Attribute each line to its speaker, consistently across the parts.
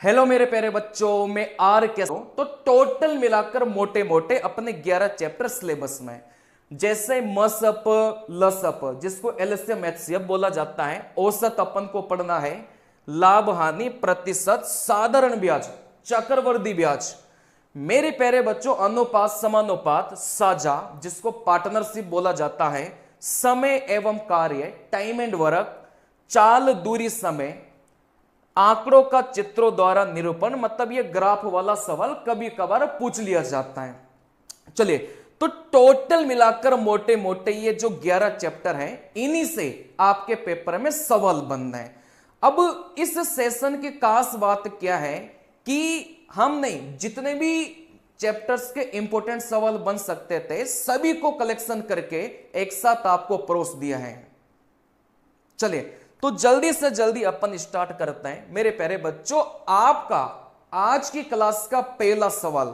Speaker 1: Hello मेरे प्यारे बच्चों, मैं आर के तो टोटल मिलाकर मोटे मोटे अपने 11 चैप्टर सिलेबस में, जैसे मसअप लसअप जिसको एलसीएम एचसीएफ बोला जाता है, औसत अपन को पढ़ना है, लाभ हानि प्रतिशत, साधारण ब्याज, चक्रवृद्धि ब्याज। मेरे प्यारे बच्चों, अनुपात समानुपात, साझा जिसको पार्टनरशिप बोला जाता है, समय एवं कार्य, टाइम एंड वर्क, चाल दूरी समय, आंकड़ों का चित्रों द्वारा निरूपण, मतलब ये ग्राफ वाला सवाल कभी कभार पूछ लिया जाता है। चलिए, तो टोटल मिलाकर मोटे मोटे ये जो 11 चैप्टर हैं, इन्हीं से आपके पेपर में सवाल बनना है। अब इस सेशन की खास बात क्या है कि हमने जितने भी चैप्टर्स के इंपॉर्टेंट सवाल बन सकते थे सभी को कलेक्शन करके एक साथ आपको परोस दिया है। चलिए, तो जल्दी से जल्दी अपन स्टार्ट करते हैं। मेरे प्यारे बच्चों, आपका आज की क्लास का पहला सवाल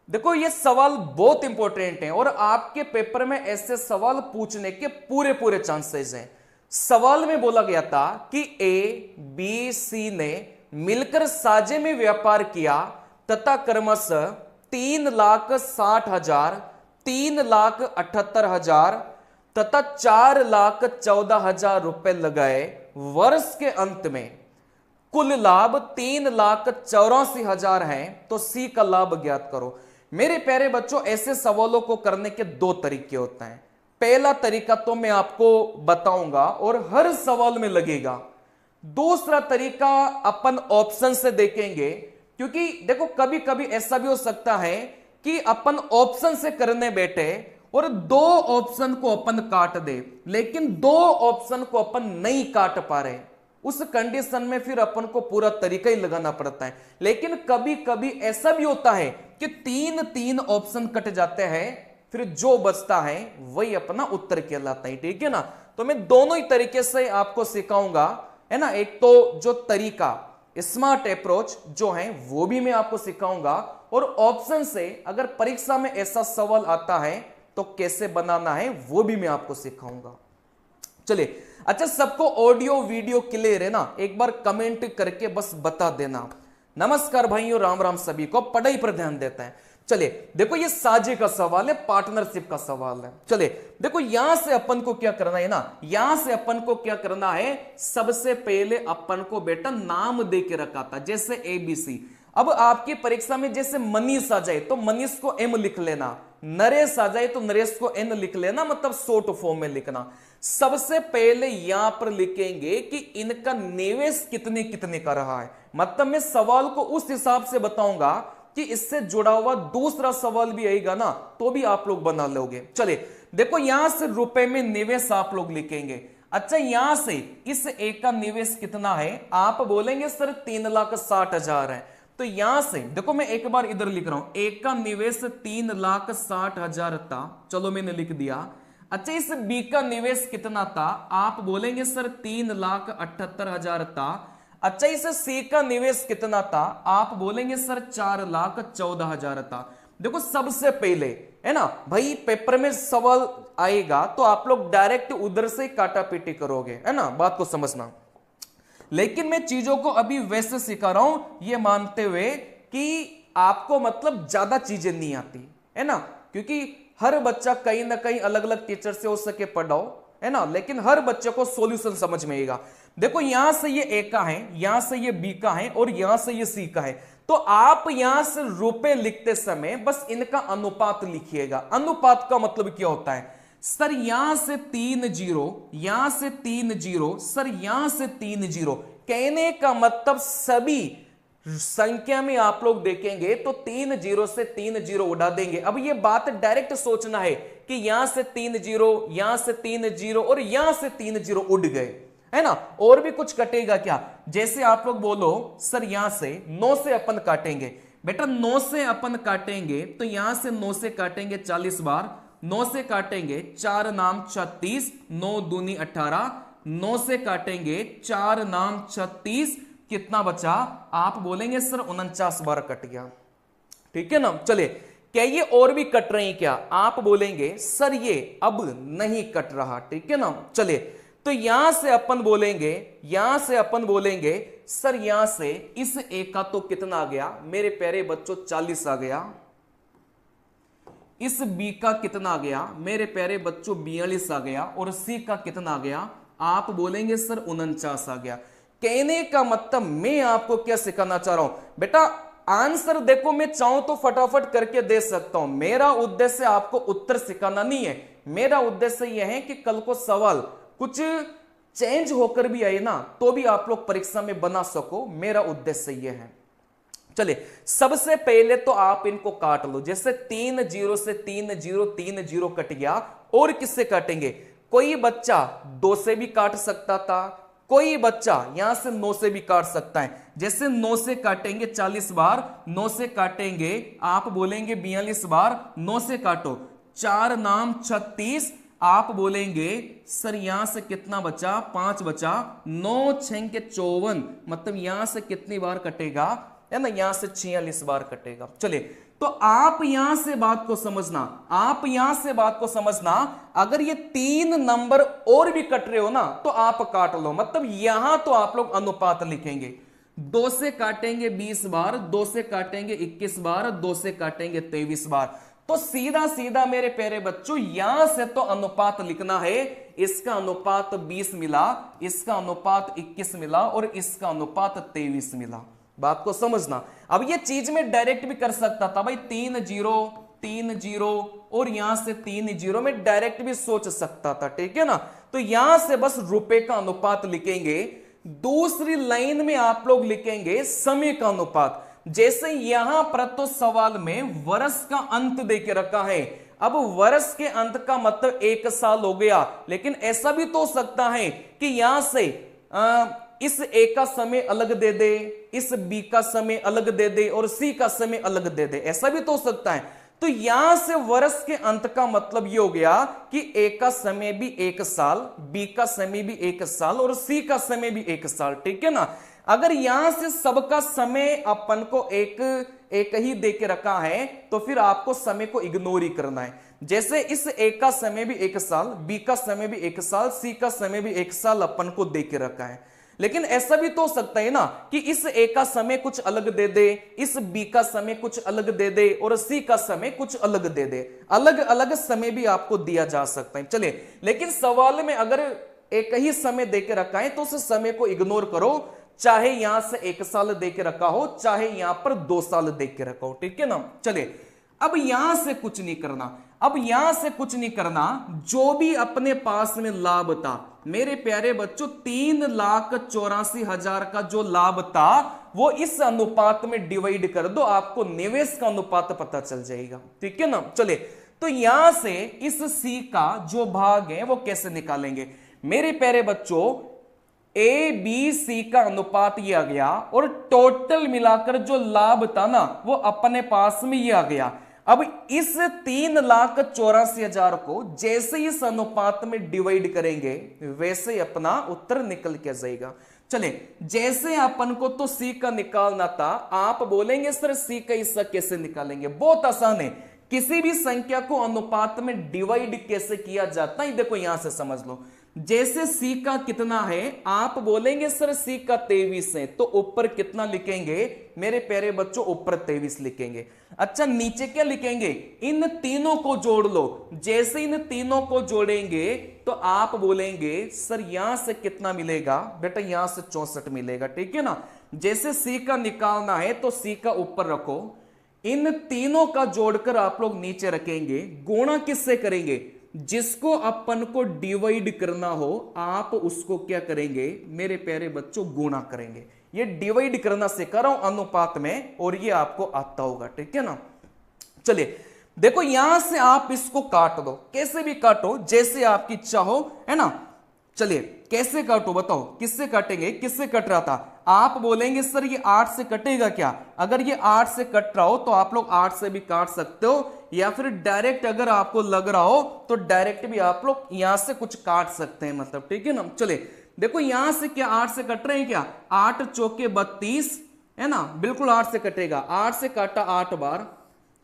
Speaker 1: देखो, ये सवाल बहुत इंपॉर्टेंट है और आपके पेपर में ऐसे सवाल पूछने के पूरे पूरे चांसेस हैं। सवाल में बोला गया था कि ए बी सी ने मिलकर साझे में व्यापार किया तथा क्रमशः 3,60,000, 3,78,000 तथा 4,14,000 रुपए लगाए। वर्ष के अंत में कुल लाभ 3,84,000 है, तो सी का लाभ ज्ञात करो। मेरे प्यारे बच्चों, ऐसे सवालों को करने के दो तरीके होते हैं। पहला तरीका तो मैं आपको बताऊंगा और हर सवाल में लगेगा। दूसरा तरीका अपन ऑप्शन से देखेंगे, क्योंकि देखो कभी कभी ऐसा भी हो सकता है कि अपन ऑप्शन से करने बैठे और दो ऑप्शन को अपन काट दे, लेकिन दो ऑप्शन को अपन नहीं काट पा रहे। उस कंडीशन में फिर अपन को पूरा तरीका ही लगाना पड़ता है। लेकिन कभी कभी ऐसा भी होता है कि तीन तीन ऑप्शन कट जाते हैं, फिर जो बचता है वही अपना उत्तर कहलाता है। ठीक है ना? तो मैं दोनों ही तरीके से आपको सिखाऊंगा, है ना। एक तो जो तरीका स्मार्ट अप्रोच जो है वो भी मैं आपको सिखाऊंगा, और ऑप्शन से अगर परीक्षा में ऐसा सवाल आता है तो कैसे बनाना है वो भी मैं आपको सिखाऊंगा। चलिए, अच्छा, सबको ऑडियो वीडियो क्लियर है ना? एक बार कमेंट करके बस बता देना। नमस्कार भाइयों, राम राम सभी को। पढ़ाई पर ध्यान देते हैं। चलिए, देखो ये साझे का सवाल है, पार्टनरशिप का सवाल है। चलिए देखो, यहां से अपन को क्या करना है ना, यहां से अपन को क्या करना है, सबसे पहले अपन को बेटा नाम दे के रखा था, जैसे एबीसी। अब आपकी परीक्षा में जैसे मनीष आ जाए तो मनीष को एम लिख लेना, नरेश आ जाए तो नरेश को एन लिख लेना, मतलब शॉर्ट फॉर्म में लिखना। सबसे पहले यहां पर लिखेंगे कि इनका निवेश कितने कितने का रहा है, मतलब मैं सवाल को उस हिसाब से बताऊंगा कि इससे जुड़ा हुआ दूसरा सवाल भी आएगा ना, तो भी आप लोग बना लोगे। चलिए देखो, यहां से रुपए में निवेश आप लोग लिखेंगे। अच्छा, यहां से इस एक का निवेश कितना है, आप बोलेंगे सर 3,60,000 है। तो यहां से देखो, मैं एक बार इधर लिख रहा हूं, एक का निवेश 3,60,000 था, चलो मैंने लिख दिया। अच्छा, इस बी का निवेश कितना था, आप बोलेंगे सर 3,78,000 था। अच्छा, इस सी का निवेश कितना था, आप बोलेंगे सर 4,14,000 था। देखो, सबसे पहले है ना भाई, पेपर में सवाल आएगा तो आप लोग डायरेक्ट उधर से काटा पीटी करोगे, है ना, बात को समझना। लेकिन मैं चीजों को अभी वैसे सिखा रहा हूं, ये मानते हुए कि आपको मतलब ज्यादा चीजें नहीं आती, है ना, क्योंकि हर बच्चा कहीं ना कहीं अलग अलग टीचर से हो सके पढ़ाओ, है ना, लेकिन हर बच्चे को सॉल्यूशन समझ में आएगा। देखो, यहां से ये ए का है, यहां से ये बी का है और यहां से ये सी का है। तो आप यहां से रुपए लिखते समय बस इनका अनुपात लिखिएगा। अनुपात का मतलब क्या होता है, सर यहां से 3 जीरो, यहां से 3 जीरो, सर यहां से 3 जीरो। कहने का मतलब सभी संख्या में आप लोग देखेंगे तो 3 जीरो से 3 जीरो उड़ा देंगे। अब ये बात डायरेक्ट सोचना है कि यहां से 3 जीरो, यहां से 3 जीरो और यहां से 3 जीरो उड़ गए, है ना। और भी कुछ कटेगा क्या, जैसे आप लोग बोलो सर यहां से 9 से अपन काटेंगे, बेटा 9 से अपन काटेंगे तो यहां से 9 से काटेंगे 40 बार, 9 से काटेंगे 4 नाम 36, 9 दूनी 18, 9 से काटेंगे 4 नाम 36, कितना बचा, आप बोलेंगे सर 49 बार कट गया। ठीक है ना। चलिए, क्या ये और भी कट रही क्या, आप बोलेंगे सर ये अब नहीं कट रहा। ठीक है ना। चलिए, तो तो यहां से अपन बोलेंगे सर यहां से इस ए का तो कितना आ गया मेरे प्यारे बच्चों 40 आ गया, इस बी का कितना आ गया मेरे प्यारे बच्चों 42 आ गया, और सी का कितना आ गया आप बोलेंगे सर 49 आ गया। कहने का मतलब मैं आपको क्या सिखाना चाह रहा हूं बेटा, आंसर देखो मैं चाहूं तो फटाफट करके दे सकता हूं, मेरा उद्देश्य आपको उत्तर सिखाना नहीं है, मेरा उद्देश्य यह है कि कल को सवाल कुछ चेंज होकर भी आए ना तो भी आप लोग परीक्षा में बना सको, मेरा उद्देश्य यह है। चलिए सबसे पहले तो आप इनको काट लो, जैसे 3 0 से 3 0 3 0 कट गया, और किससे काटेंगे, कोई बच्चा 2 से भी काट सकता था, कोई बच्चा यहां से 9 से भी काट सकता है। जैसे 9 से काटेंगे 40 बार, 9 से काटेंगे आप बोलेंगे 42 बार, 9 से काटो 4 नाम 36, आप बोलेंगे सर यहां से कितना बचा 5 बचा, 9 6 के 54, मतलब यहां से कितनी बार कटेगा है ना, यहां से 46 बार कटेगा। चलिए तो आप यहां से बात को समझना, आप यहां से बात को समझना, अगर ये 3 नंबर और भी कट रहे हो ना तो आप काट लो, मतलब यहां तो आप लोग अनुपात लिखेंगे, 2 से काटेंगे 20 बार, 2 से काटेंगे 21 बार, 2 से काटेंगे 23 बार, तो सीधा सीधा मेरे प्यारे बच्चों यहां से तो अनुपात लिखना है, इसका अनुपात 20 मिला, इसका अनुपात 21 मिला, और इसका अनुपात 23 मिला। बात को समझना, अब ये चीज में डायरेक्ट भी कर सकता था भाई 3 0 3 0 और यहां से 3 0 में डायरेक्ट भी सोच सकता था, ठीक है ना। तो यहां से बस रुपए का अनुपात लिखेंगे, दूसरी लाइन में आप लोग लिखेंगे समय का अनुपात। जैसे यहां पर तो सवाल में वर्ष का अंत देके रखा है, अब वर्ष के अंत का मतलब 1 साल हो गया, लेकिन ऐसा भी तो हो सकता है कि यहां से इस ए का समय अलग दे दे, इस बी का समय अलग दे दे, और सी का समय अलग दे दे, ऐसा भी तो हो सकता है। तो यहां से वर्ष के अंत का मतलब ये हो गया कि ए का समय भी 1 साल, बी का समय भी 1 साल, और सी का समय भी 1 साल, ठीक है ना। अगर यहां से सबका समय अपन को एक ही दे के रखा है तो फिर आपको समय को इग्नोर ही करना है। जैसे इस ए का समय भी 1 साल, बी का समय भी 1 साल, सी का समय भी 1 साल अपन को दे के रखा है, लेकिन ऐसा भी तो हो सकता है ना कि इस ए का समय कुछ अलग दे दे, इस बी का समय कुछ अलग दे दे, और सी का समय कुछ अलग दे दे, अलग अलग समय भी आपको दिया जा सकता है। चलिए लेकिन सवाल में अगर एक ही समय देके रखा है तो उस समय को इग्नोर करो, चाहे यहां से 1 साल देके रखा हो, चाहे यहां पर 2 साल देके रखा हो, ठीक है ना। चलिए अब यहां से कुछ नहीं करना, अब यहां से कुछ नहीं करना, जो भी अपने पास में लाभ था मेरे प्यारे बच्चों 3,84,000 का जो लाभ था वो इस अनुपात में डिवाइड कर दो, आपको निवेश का अनुपात पता चल जाएगा, ठीक है ना। चलिए तो यहां से इस सी का जो भाग है वो कैसे निकालेंगे मेरे प्यारे बच्चों, ए बी सी का अनुपात ये आ गया, और टोटल मिलाकर जो लाभ था ना वो अपने पास में ये आ गया। अब इस 3,84,000 को जैसे इस अनुपात में डिवाइड करेंगे वैसे ही अपना उत्तर निकल के जाएगा। चले जैसे अपन को तो सी का निकालना था, आप बोलेंगे सर सी का हिस्सा कैसे निकालेंगे, बहुत आसान है, किसी भी संख्या को अनुपात में डिवाइड कैसे किया जाता है देखो यहां से समझ लो। जैसे सी का कितना है, आप बोलेंगे सर सी का 23 है, तो ऊपर कितना लिखेंगे मेरे प्यारे बच्चों, ऊपर 23 लिखेंगे। अच्छा नीचे क्या लिखेंगे, इन तीनों को जोड़ लो, जैसे इन तीनों को जोड़ेंगे तो आप बोलेंगे सर यहां से कितना मिलेगा बेटा, यहां से 64 मिलेगा, ठीक है ना। जैसे सी का निकालना है तो सी का ऊपर रखो, इन तीनों का जोड़कर आप लोग नीचे रखेंगे, गुणा किससे करेंगे, जिसको अपन को डिवाइड करना हो आप उसको क्या करेंगे मेरे प्यारे बच्चों, गुणा करेंगे। ये डिवाइड करना सिखा रहा हूं अनुपात में, और ये आपको आता होगा, ठीक है ना। चलिए देखो यहां से आप इसको काट दो, कैसे भी काटो जैसे आपकी इच्छा हो, है ना। चलिए कैसे काटो बताओ, किससे काटेंगे, किससे कट रहा था, आप बोलेंगे सर ये 8 से कटेगा क्या, अगर ये 8 से कट रहा हो तो आप लोग 8 से भी काट सकते हो, या फिर डायरेक्ट अगर आपको लग रहा हो तो डायरेक्ट भी आप लोग यहां से कुछ काट सकते हैं, मतलब ठीक है ना। चलिए देखो यहां से क्या 8 से कट रहे हैं क्या, 8 चौके 32 है ना, बिल्कुल 8 से कटेगा, 8 से काटा 8 बार,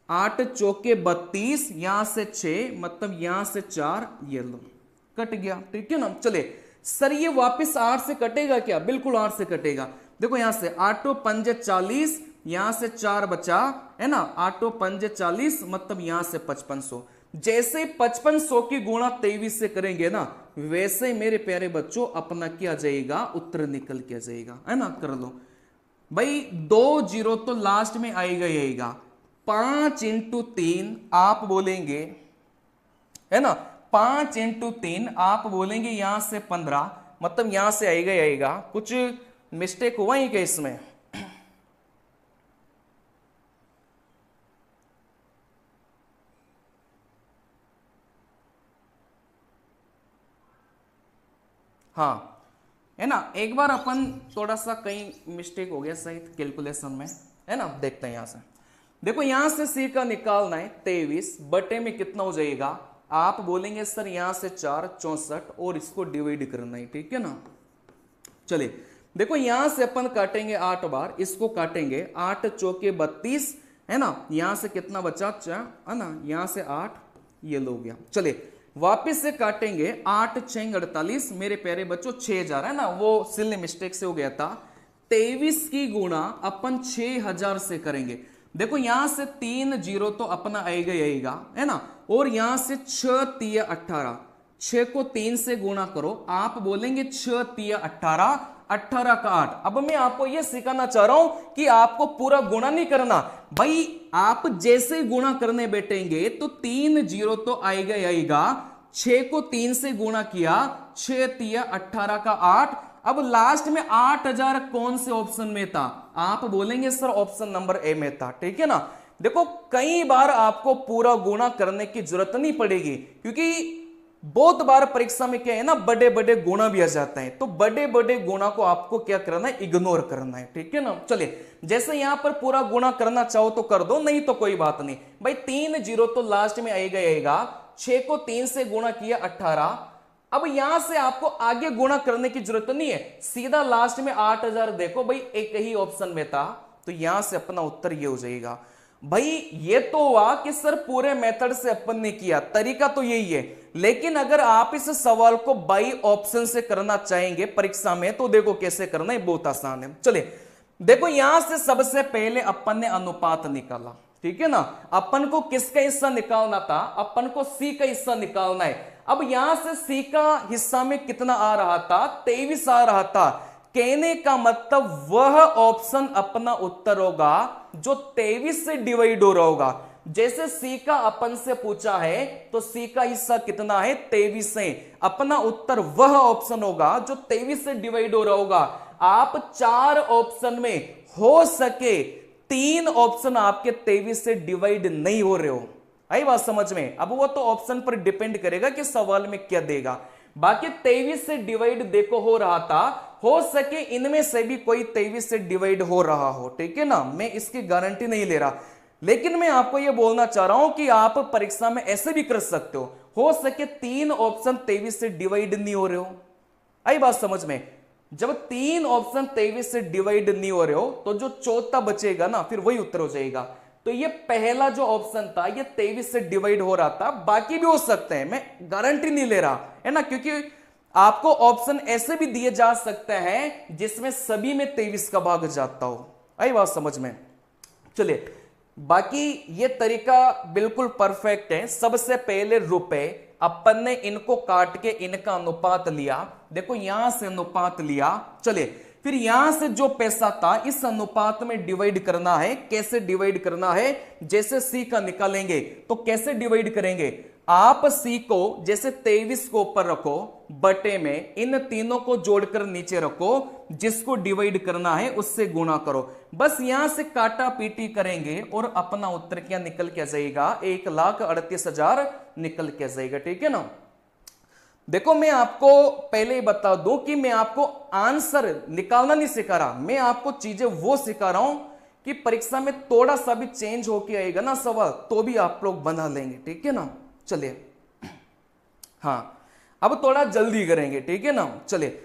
Speaker 1: 8 चौके 32, यहां से 6 मतलब यहां से 4, ये लो कट गया, ठीक है ना। चलिए सर ये वापस 8 से कटेगा क्या? बिल्कुल 8 से कटेगा। देखो यहां से 8 पंजे 40, यहां से 4 बचा है ना, 8 पंजे 40 मतलब यहां से 5500। जैसे 5500 की गुणा 23 से करेंगे ना, वैसे मेरे प्यारे बच्चों अपना क्या जाएगा, उत्तर निकल के जाएगा, है ना। कर लो भाई, 2 जीरो तो लास्ट में आएगा ही आएगा। 5 इंटू 3 आप बोलेंगे, है ना, 5 इंटू 3 आप बोलेंगे यहां से 15, मतलब यहां से आएगा ही आएगा। कुछ मिस्टेक हुआ ही क्या इसमें? हाँ है ना, एक बार अपन थोड़ा सा कहीं मिस्टेक हो गया शायद कैलकुलेशन में, है ना। देखते हैं यहां से। देखो यहां से सी का निकालना है 23 बटे में कितना हो जाएगा, आप बोलेंगे सर यहां से 4 64 और इसको डिवाइड करना है, ठीक है ना। चलिए देखो यहां से अपन काटेंगे 8 बार, इसको काटेंगे 8 चौके 32, है ना। यहां से कितना बचा, है ना, यहां से 8, ये लो गया। चलिए वापिस से काटेंगे 8 6 48, मेरे प्यारे बच्चों 6000, है ना, वो सिल्ली मिस्टेक से हो गया था। 23 की गुणा अपन 6000 से करेंगे। देखो यहां से 3 जीरो तो अपना आएगा ही आएगा, है ना, और यहां से 6 3 18, 6 को 3 से गुणा करो, आप बोलेंगे 6 3 18, 18 का 8। अब मैं आपको यह सिखाना चाह रहा हूं कि आपको पूरा गुणा नहीं करना भाई, आप जैसे गुणा करने बैठेंगे तो 3 जीरो तो आएगा ही आएगा। 6 को 3 से गुणा किया, 6 3 18 का 8। अब लास्ट में 8000 कौन से ऑप्शन में था, आप बोलेंगे सर ऑप्शन नंबर ए में था, ठीक है ना। देखो कई बार आपको पूरा गुणा करने की जरूरत नहीं पड़ेगी, क्योंकि बहुत बार परीक्षा में क्या है ना, बड़े बड़े गुणा भी आ जाते हैं, तो बड़े बड़े गुणा को आपको क्या करना है, इग्नोर करना है, ठीक है ना। चलिए जैसे यहां पर पूरा गुणा करना चाहो तो कर दो, नहीं तो कोई बात नहीं भाई। 3 जीरो तो लास्ट में आएगा आएगा। 6 को 3 से गुणा किया 18। अब यहां से आपको आगे गुणा करने की जरूरत नहीं है, सीधा लास्ट में 8000 देखो भाई, एक ही ऑप्शन में था, तो यहां से अपना उत्तर ये हो जाएगा। भाई ये तो हुआ कि सर पूरे मेथड से अपन ने किया, तरीका तो यही है, लेकिन अगर आप इस सवाल को बाई ऑप्शन से करना चाहेंगे परीक्षा में, तो देखो कैसे करना है, बहुत आसान है। चलिए देखो यहां से सबसे पहले अपन ने अनुपात निकाला, ठीक है ना। अपन को किसका हिस्सा निकालना था, अपन को सी का हिस्सा निकालना है। अब यहां से सी का हिस्सा में कितना आ रहा था, 23 आ रहा था। कहने का मतलब वह ऑप्शन अपना उत्तर होगा जो 23 से डिवाइड हो रहा होगा। जैसे सी का अपन से पूछा है, तो सी का हिस्सा कितना है, 23 से। अपना उत्तर वह ऑप्शन होगा जो 23 से डिवाइड हो रहा होगा। आप 4 ऑप्शन में हो सके 3 ऑप्शन आपके 23 से डिवाइड नहीं हो रहे हो, आई बात समझ में। अब वो तो ऑप्शन पर डिपेंड करेगा कि सवाल में क्या देगा। बाकी 23 से डिवाइड देखो हो रहा था, हो सके इनमें से भी कोई 23 से डिवाइड हो रहा हो, ठीक है ना। मैं इसकी गारंटी नहीं ले रहा, लेकिन मैं आपको यह बोलना चाह रहा हूं कि आप परीक्षा में ऐसे भी कर सकते हो सके 3 ऑप्शन 23 से डिवाइड नहीं हो रहे हो, आई बात समझ में। जब 3 ऑप्शन 23 से डिवाइड नहीं हो रहे हो, तो जो चौथा बचेगा ना, फिर वही उत्तर हो जाएगा। तो ये पहला जो ऑप्शन था ये 23 से डिवाइड हो रहा था, बाकी भी हो सकते हैं, मैं गारंटी नहीं ले रहा, है ना, क्योंकि आपको ऑप्शन ऐसे भी दिए जा सकते हैं जिसमें सभी में 23 का भाग जाता हो, आई बात समझ में। चलिए बाकी ये तरीका बिल्कुल परफेक्ट है। सबसे पहले रुपए अपन ने इनको काट के इनका अनुपात लिया, देखो यहां से अनुपात लिया। चलिए फिर यहां से जो पैसा था इस अनुपात में डिवाइड करना है। कैसे डिवाइड करना है, जैसे सी का निकालेंगे तो कैसे डिवाइड करेंगे, आप सी को जैसे 23 को ऊपर रखो, बटे में इन तीनों को जोड़कर नीचे रखो, जिसको डिवाइड करना है उससे गुणा करो। बस यहां से काटा पीटी करेंगे और अपना उत्तर क्या निकल के जाएगा, 1,38,000 निकल के जाएगा, ठीक है ना। देखो मैं आपको पहले ही बता दूं कि मैं आपको आंसर निकालना नहीं सिखा रहा, मैं आपको चीजें वो सिखा रहा हूं कि परीक्षा में थोड़ा सा भी चेंज होके आएगा ना सवाल, तो भी आप लोग बना लेंगे, ठीक है ना। चलिए हाँ अब थोड़ा जल्दी करेंगे, ठीक है ना। चलिए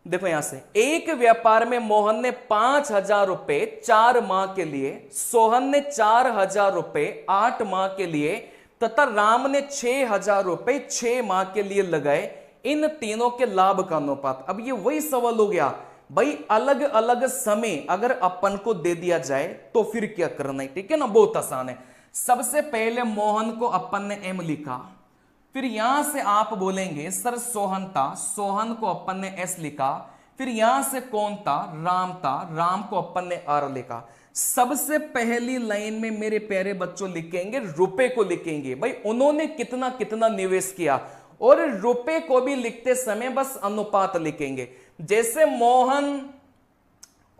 Speaker 1: देखो यहां से, एक व्यापार में मोहन ने 5,000 रुपए 4 माह के लिए, सोहन ने 4,000 रुपए 8 माह के लिए तथा राम ने 6,000 रुपए 6 माह के लिए लगाए। इन तीनों के लाभ का अनुपात। अब ये वही सवाल हो गया भाई, अलग अलग समय अगर अपन को दे दिया जाए तो फिर क्या करना है, ठीक है ना, बहुत आसान है। सबसे पहले मोहन को अपन ने एम लिखा, फिर यहां से आप बोलेंगे सर सोहन था, सोहन को अपन ने एस लिखा, फिर यहां से कौन था, राम था, राम को अपन ने आर लिखा। सबसे पहली लाइन में मेरे प्यारे बच्चों लिखेंगे रुपए को लिखेंगे, भाई उन्होंने कितना कितना निवेश किया, और रुपए को भी लिखते समय बस अनुपात लिखेंगे। जैसे मोहन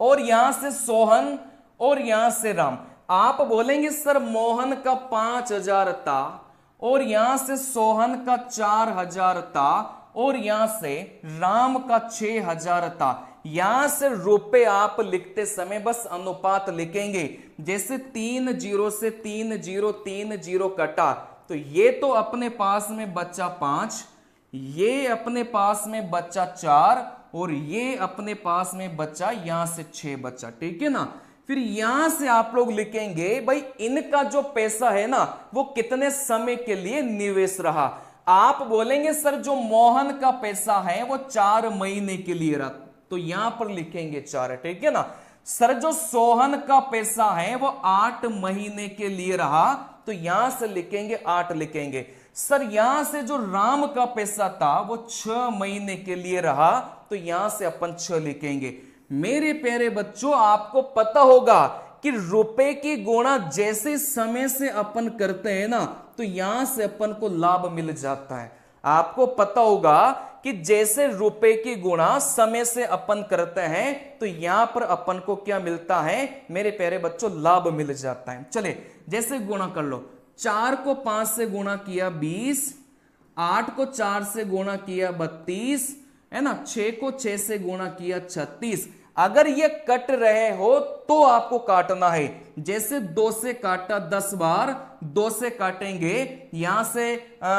Speaker 1: और यहां से सोहन और यहां से राम, आप बोलेंगे सर मोहन का 5,000 था और यहां से सोहन का 4,000 था और यहां से राम का 6,000 था। यहां से रुपए आप लिखते समय बस अनुपात लिखेंगे। जैसे 3 जीरो से 3 जीरो कटा, तो ये तो अपने पास में बच्चा 5, ये अपने पास में बच्चा 4 और ये अपने पास में बच्चा यहां से 6 बच्चा, ठीक है ना। फिर यहां से आप लोग लिखेंगे भाई इनका जो पैसा है ना वो कितने समय के लिए निवेश रहा। आप बोलेंगे सर जो मोहन का पैसा है वो 4 महीने के लिए रहा, तो यहां पर लिखेंगे 4, ठीक है ना। सर जो सोहन का पैसा है वो 8 महीने के लिए रहा, तो यहां से लिखेंगे 8 लिखेंगे। सर यहां से जो राम का पैसा था वो 6 महीने के लिए रहा, तो यहां से अपन 6 लिखेंगे। मेरे प्यारे बच्चों आपको पता होगा कि रुपए की गुणा जैसे समय से अपन करते हैं ना, तो यहां से अपन को लाभ मिल जाता है। आपको पता होगा कि जैसे रुपए की गुणा समय से अपन करते हैं तो यहां पर अपन को क्या मिलता है मेरे प्यारे बच्चों, लाभ मिल जाता है। चले जैसे गुणा कर लो, 4 को 5 से गुणा किया 20, 8 को 4 से गुणा किया 32, है ना, 6 को 6 से गुणा किया 36। अगर ये कट रहे हो तो आपको काटना है। जैसे 2 से काटा 10 बार, 2 से काटेंगे यहां से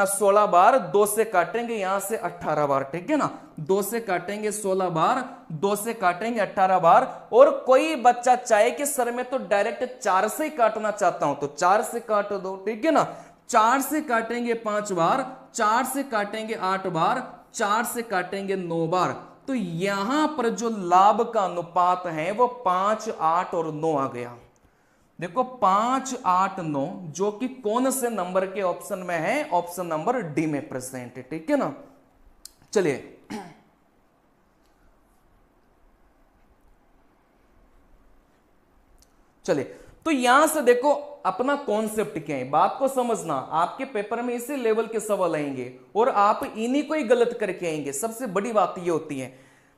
Speaker 1: 16 बार, 2 से काटेंगे यहां से 18 बार, ठीक है ना। 2 से काटेंगे 16 बार, 2 से काटेंगे 18 बार। और कोई बच्चा चाहे कि सर मैं तो डायरेक्ट 4 से ही काटना चाहता हूं, तो 4 से काट दो, ठीक है ना। 4 से काटेंगे 5 बार, 4 से काटेंगे 8 बार, 4 से काटेंगे 9 बार। तो यहां पर जो लाभ का अनुपात है वो 5, 8 और 9 आ गया। देखो 5, 8, 9 जो कि कौन से नंबर के ऑप्शन में है, ऑप्शन नंबर डी में प्रेजेंट है, ठीक है ना। चलिए चलिए तो यहां से देखो अपना कॉन्सेप्ट क्या है, बात को समझना। आपके पेपर में इसी लेवल के सवाल आएंगे और आप इन्हीं को ही गलत करके आएंगे। सबसे बड़ी बात ये होती है,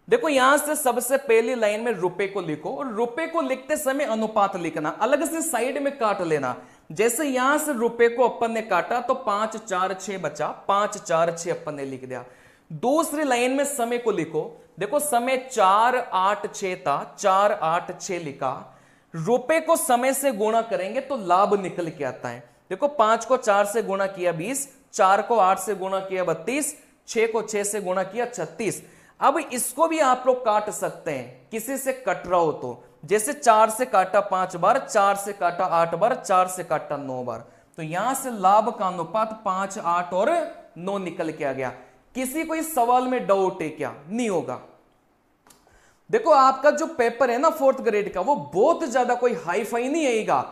Speaker 1: देखो यहां से सबसे पहली लाइन में रुपए को लिखो और रुपए को लिखते समय अनुपात लिखना, अलग से साइड में काट लेना। जैसे यहां से रुपए को अपन ने काटा तो 5, 4, 6 बचा, 5, 4, 6 अपन ने लिख दिया। दूसरी लाइन में समय को लिखो, देखो समय 4, 8, 6 था, 4, 8, 6 लिखा। रुपए को समय से गुणा करेंगे तो लाभ निकल के आता है। देखो 5 को 4 से गुणा किया 20, 4 को 8 से गुणा किया 32, 6 को 6 से गुणा किया 36। अब इसको भी आप लोग काट सकते हैं किसी से कट रहा हो तो। जैसे 4 से काटा 5 बार, 4 से काटा 8 बार, 4 से काटा 9 बार, तो यहां से लाभ का अनुपात 5, 8 और 9 निकल के आ गया। किसी को इस सवाल में डाउट है क्या? नहीं होगा। देखो आपका जो पेपर है ना 4th ग्रेड का, वो बहुत ज्यादा कोई हाई फाई नहीं आएगा।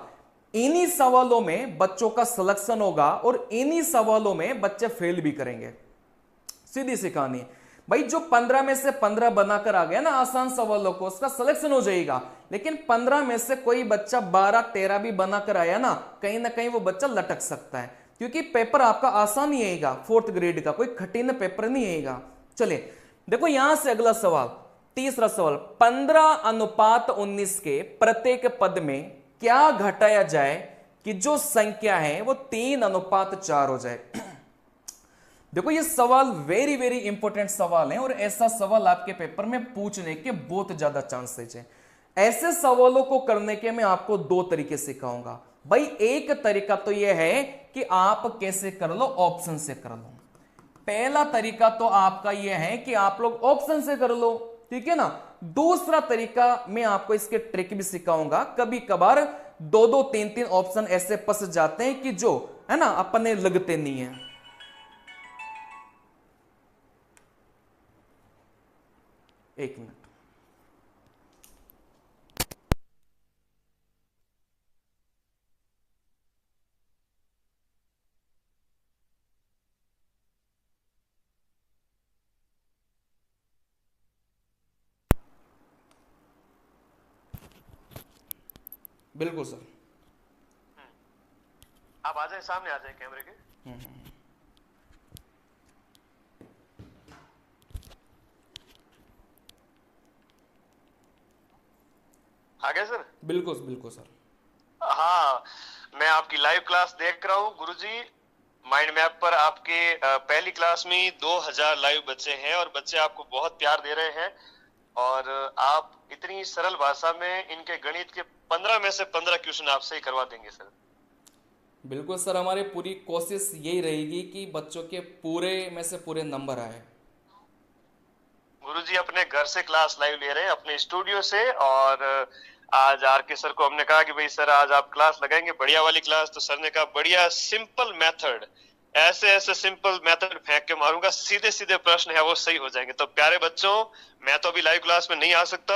Speaker 1: इन्हीं सवालों में बच्चों का सिलेक्शन होगा और इन्हीं सवालों में बच्चे फेल भी करेंगे। सीधी सी कहानी भाई, जो 15 में से 15 बनाकर आ गया ना आसान सवालों को, उसका सिलेक्शन हो जाएगा। लेकिन 15 में से कोई बच्चा 12, 13 भी बनाकर आया ना कहीं वो बच्चा लटक सकता है, क्योंकि पेपर आपका आसान ही आएगा। 4th ग्रेड का कोई कठिन पेपर नहीं आएगा। चलिए देखो यहां से अगला सवाल, तीसरा सवाल, 15:19 के प्रत्येक पद में क्या घटाया जाए कि जो संख्या है वो 3:4 हो जाए। देखो ये सवाल वेरी वेरी इंपॉर्टेंट सवाल है और ऐसा सवाल आपके पेपर में पूछने के बहुत ज्यादा चांसेस है। ऐसे सवालों को करने के मैं आपको 2 तरीके सिखाऊंगा भाई। एक तरीका तो यह है कि आप कैसे कर लो, ऑप्शन से कर लो। पहला तरीका तो आपका यह है कि आप लोग ऑप्शन से कर लो, ठीक है ना। दूसरा तरीका मैं आपको इसके ट्रिक भी सिखाऊंगा। कभी कभार 2-2, 3-3 ऑप्शन ऐसे फंस जाते हैं कि जो है ना अपने लगते नहीं है। एक मिनट। बिल्कुल सर।
Speaker 2: आप आ जाए, सामने आ जाए कैमरे के। आ गए सर?
Speaker 1: बिल्कुल बिल्कुल सर।
Speaker 2: हाँ, मैं आपकी लाइव क्लास देख रहा हूँ गुरुजी। माइंड मैप पर आपके पहली क्लास में 2000 लाइव बच्चे हैं और बच्चे आपको बहुत प्यार दे रहे हैं। और आप इतनी सरल भाषा में इनके गणित के 15 में से 15 क्वेश्चन आपसे ही करवा देंगे सर।
Speaker 1: बिल्कुल सर, हमारी पूरी कोशिश यही रहेगी कि बच्चों के पूरे में से पूरे नंबर आए।
Speaker 2: गुरुजी अपने घर से क्लास लाइव ले रहे हैं, अपने स्टूडियो से। और आज आर के सर को हमने कहा कि भाई सर आज आप क्लास लगाएंगे बढ़िया वाली क्लास, तो सर ने कहा बढ़िया सिंपल मेथड, ऐसे ऐसे सिंपल मेथड फेंक के मारूंगा, सीधे सीधे प्रश्न है वो सही हो जाएंगे। तो प्यारे बच्चों, मैं तो अभी लाइव क्लास में नहीं आ सकता,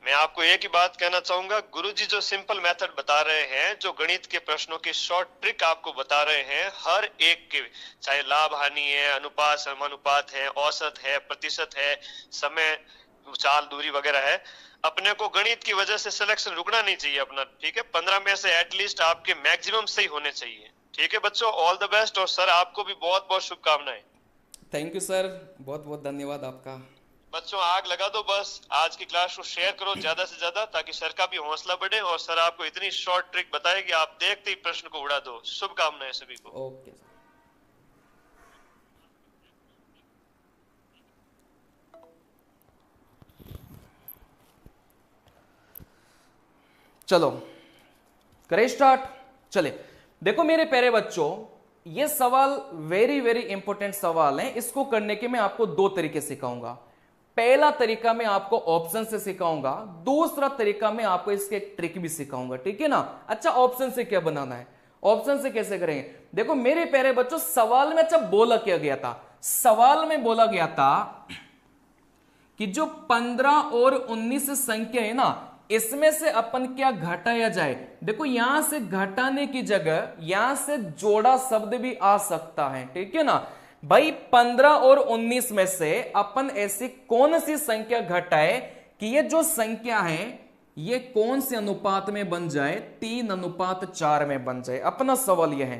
Speaker 2: मैं आपको एक ही बात कहना चाहूंगा, गुरुजी जो सिंपल मेथड बता रहे हैं, जो गणित के प्रश्नों की शॉर्ट ट्रिक आपको बता रहे हैं, हर एक के, चाहे लाभ हानि है, अनुपात समानुपात है, औसत है, प्रतिशत है, समय चाल दूरी वगैरह है, अपने को गणित की वजह से सिलेक्शन रुकना नहीं चाहिए अपना। ठीक है, 15 में से एटलीस्ट आपके मैक्सिमम सही होने चाहिए। ठीक है बच्चों, ऑल द बेस्ट। और सर आपको भी बहुत बहुत शुभकामनाएं।
Speaker 1: थैंक यू सर, बहुत बहुत धन्यवाद आपका।
Speaker 2: बच्चों आग लगा दो बस, आज की क्लास को शेयर करो ज्यादा से ज्यादा, ताकि सर का भी हौसला बढ़े और सर आपको इतनी शॉर्ट ट्रिक बताए कि आप देखते ही प्रश्न को उड़ा दो। शुभकामनाएं सभी को।
Speaker 1: Okay sir. चलो करें स्टार्ट। चले, देखो मेरे प्यारे बच्चों, ये सवाल वेरी वेरी इंपॉर्टेंट सवाल है। इसको करने के मैं आपको दो तरीके सिखाऊंगा। पहला तरीका मैं आपको ऑप्शन से सिखाऊंगा, दूसरा तरीका मैं आपको इसके ट्रिक भी सिखाऊंगा। ठीक है ना? अच्छा, ऑप्शन से क्या बनाना है, ऑप्शन से कैसे करेंगे? देखो मेरे प्यारे बच्चों, सवाल में अच्छा बोला क्या गया था, सवाल में बोला गया था कि जो 15 और 19 संख्या है ना, इसमें से अपन क्या घटाया जाए। देखो यहां से घटाने की जगह यहां से जोड़ा शब्द भी आ सकता है। ठीक है ना भाई? 15 और 19 में से अपन ऐसी कौन सी संख्या घटाए कि ये जो संख्या है ये कौन से अनुपात में बन जाए, 3:4 में बन जाए। अपना सवाल यह है,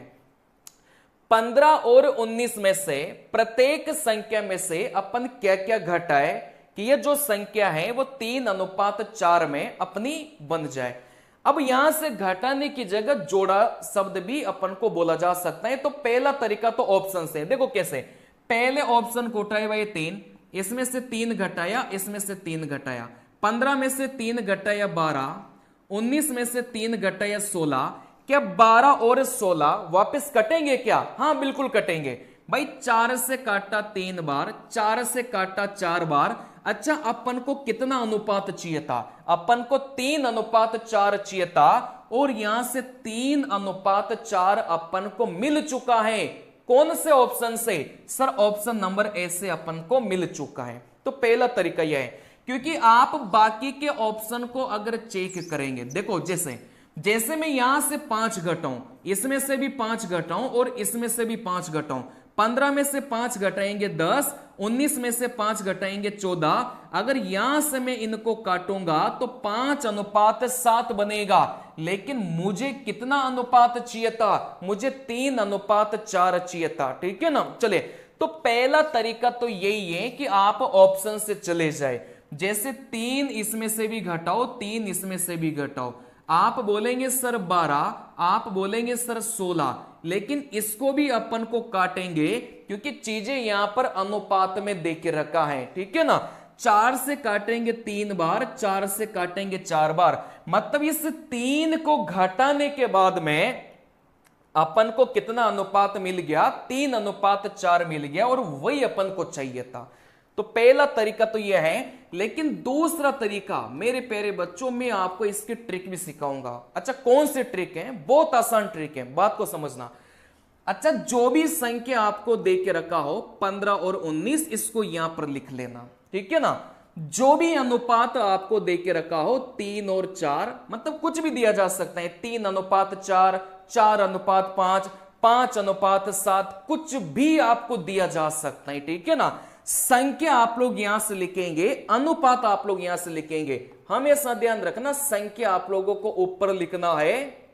Speaker 1: 15 और 19 में से प्रत्येक संख्या में से अपन क्या क्या घटाए कि ये जो संख्या है वो 3:4 में अपनी बन जाए। अब यहां से घटाने की जगह जोड़ा शब्द भी अपन को बोला जा सकता है। तो पहला तरीका तो ऑप्शन से। देखो कैसे, पहले ऑप्शन को उठाए भाई 3, इसमें से 3 घटाया, इसमें से 3 घटाया, 15 में से 3 घटाया 12, 19 में से 3 घटाया 16। क्या 12 और 16 वापस कटेंगे क्या? हाँ बिल्कुल कटेंगे भाई। 4 से काटा 3 बार, 4 से काटा 4 बार। अच्छा, अपन को कितना अनुपात चाहिए था? अपन को 3:4 चाहिए था, और यहां से 3:4 अपन को मिल चुका है। कौन से ऑप्शन से? सर ऑप्शन नंबर ए से अपन को मिल चुका है। तो पहला तरीका यह है, क्योंकि आप बाकी के ऑप्शन को अगर चेक करेंगे, देखो जैसे मैं यहां से 5 घटाऊं, इसमें से भी 5 घटाऊं और इसमें से भी 5 घटाऊं, 15 में से 5 घटाएंगे 10, 19 में से 5 घटाएंगे 14। अगर यहां से मैं इनको काटूंगा तो 5:7 बनेगा। लेकिन मुझे कितना अनुपात चाहिए था? मुझे 3:4 चाहिए था। ठीक है ना? चले, तो पहला तरीका तो यही है कि आप ऑप्शन से चले जाए। जैसे 3 इसमें से भी घटाओ, 3 इसमें से भी घटाओ। आप बोलेंगे सर 12, आप बोलेंगे सर 16, लेकिन इसको भी अपन को काटेंगे क्योंकि चीजें यहां पर अनुपात में दे के रखा है। ठीक है ना? 4 से काटेंगे 3 बार, 4 से काटेंगे 4 बार, मतलब इस 3 को घटाने के बाद में अपन को कितना अनुपात मिल गया? 3:4 मिल गया, और वही अपन को चाहिए था। तो पहला तरीका तो यह है। लेकिन दूसरा तरीका मेरे प्यारे बच्चों, मैं आपको इसकी ट्रिक भी सिखाऊंगा। अच्छा, कौन सी ट्रिक है? बहुत आसान ट्रिक है, बात को समझना। अच्छा, जो भी संख्या आपको दे के रखा हो 15 और 19, इसको यहां पर लिख लेना। ठीक है ना? जो भी अनुपात आपको दे के रखा हो 3 और 4, मतलब कुछ भी दिया जा सकता है, 3:4, 4:5, 5:7, कुछ भी आपको दिया जा सकता है, ठीक है ना। संख्या आप लोग यहां से लिखेंगे, अनुपात आप लोग यहां से लिखेंगे। हमेशा ध्यान रखना, संख्या आप लोगों को ऊपर लिखना है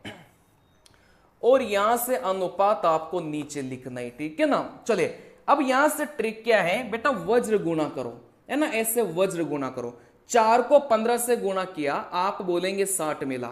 Speaker 1: और यहां से अनुपात आपको नीचे लिखना है, ठीक है ना। चलिए अब यहां से ट्रिक क्या है बेटा, वज्र गुणा करो, है ना, ऐसे वज्र गुणा करो। 4 को 15 से गुणा किया, आप बोलेंगे 60 मिला।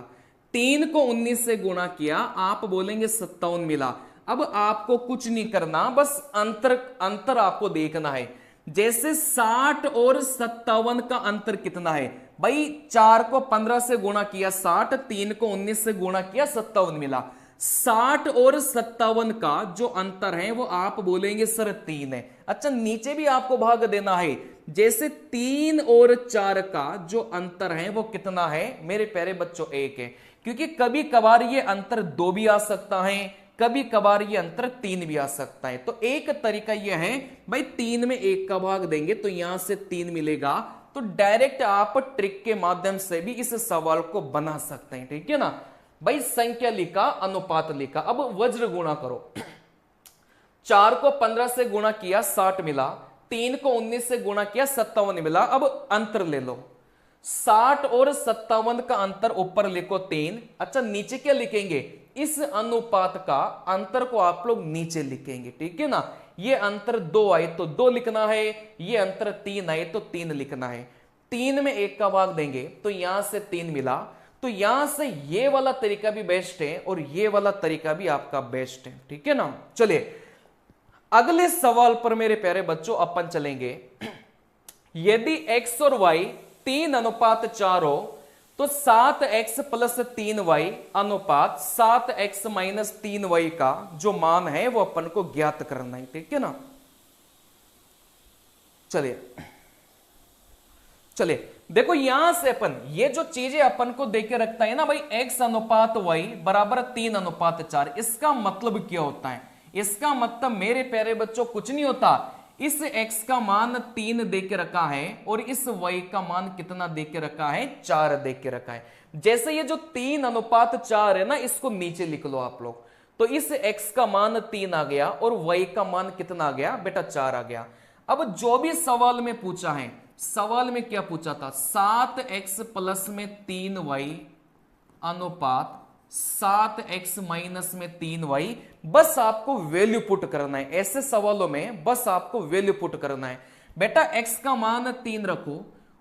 Speaker 1: 3 को 19 से गुणा किया, आप बोलेंगे 57 मिला। अब आपको कुछ नहीं करना, बस अंतर आपको देखना है। जैसे 60 और 57 का अंतर कितना है भाई, 4 को 15 से गुणा किया 60, 3 को 19 से गुणा किया 57 मिला। 60 और 57 का जो अंतर है वो आप बोलेंगे सर 3 है। अच्छा, नीचे भी आपको भाग देना है। जैसे 3 और 4 का जो अंतर है वो कितना है मेरे प्यारे बच्चों, 1 है। क्योंकि कभी कभार ये अंतर 2 भी आ सकता है, कभी कभार ये अंतर 3 भी आ सकता है। तो एक तरीका यह है भाई, 3 में 1 का भाग देंगे तो यहां से 3 मिलेगा। तो डायरेक्ट आप ट्रिक के माध्यम से भी इस सवाल को बना सकते हैं, ठीक है ना भाई। संख्या लिखा, अनुपात लिखा, अब वज्र गुणा करो। 4 को 15 से गुणा किया 60 मिला, 3 को 19 से गुणा किया 57 मिला। अब अंतर ले लो, 60 और 57 का अंतर ऊपर लिखो 3। अच्छा, नीचे क्या लिखेंगे, इस अनुपात का अंतर को आप लोग नीचे लिखेंगे, ठीक है ना। ये अंतर 2 आए तो 2 लिखना है, ये अंतर 3 आए तो 3 लिखना है। 3 में 1 का भाग देंगे तो यहां से 3 मिला। तो यहां से ये वाला तरीका भी बेस्ट है और ये वाला तरीका भी आपका बेस्ट है, ठीक है ना। चलिए अगले सवाल पर मेरे प्यारे बच्चों अपन चलेंगे। यदि x और y 3:4 हो तो 7x + 3y अनुपात 7x - 3y का जो मान है वो अपन को ज्ञात करना है, ठीक है ना। चलिए देखो, यहां से अपन ये जो चीजें अपन को देके रखता है ना भाई, x/y बराबर 3:4, इसका मतलब क्या होता है। इसका मतलब मेरे प्यारे बच्चों कुछ नहीं होता, इस x का मान 3 दे के रखा है और इस y का मान कितना दे के रखा है, 4 दे के रखा है। जैसे ये जो 3:4 है ना, इसको नीचे लिख लो आप लोग। तो इस x का मान 3 आ गया और y का मान कितना आ गया बेटा, 4 आ गया। अब जो भी सवाल में पूछा है, सवाल में क्या पूछा था, 7x + 3y अनुपात 7x - 3y, बस आपको वैल्यू पुट करना है। ऐसे सवालों में बस आपको वैल्यू पुट करना है। बेटा x का मान 3 रखो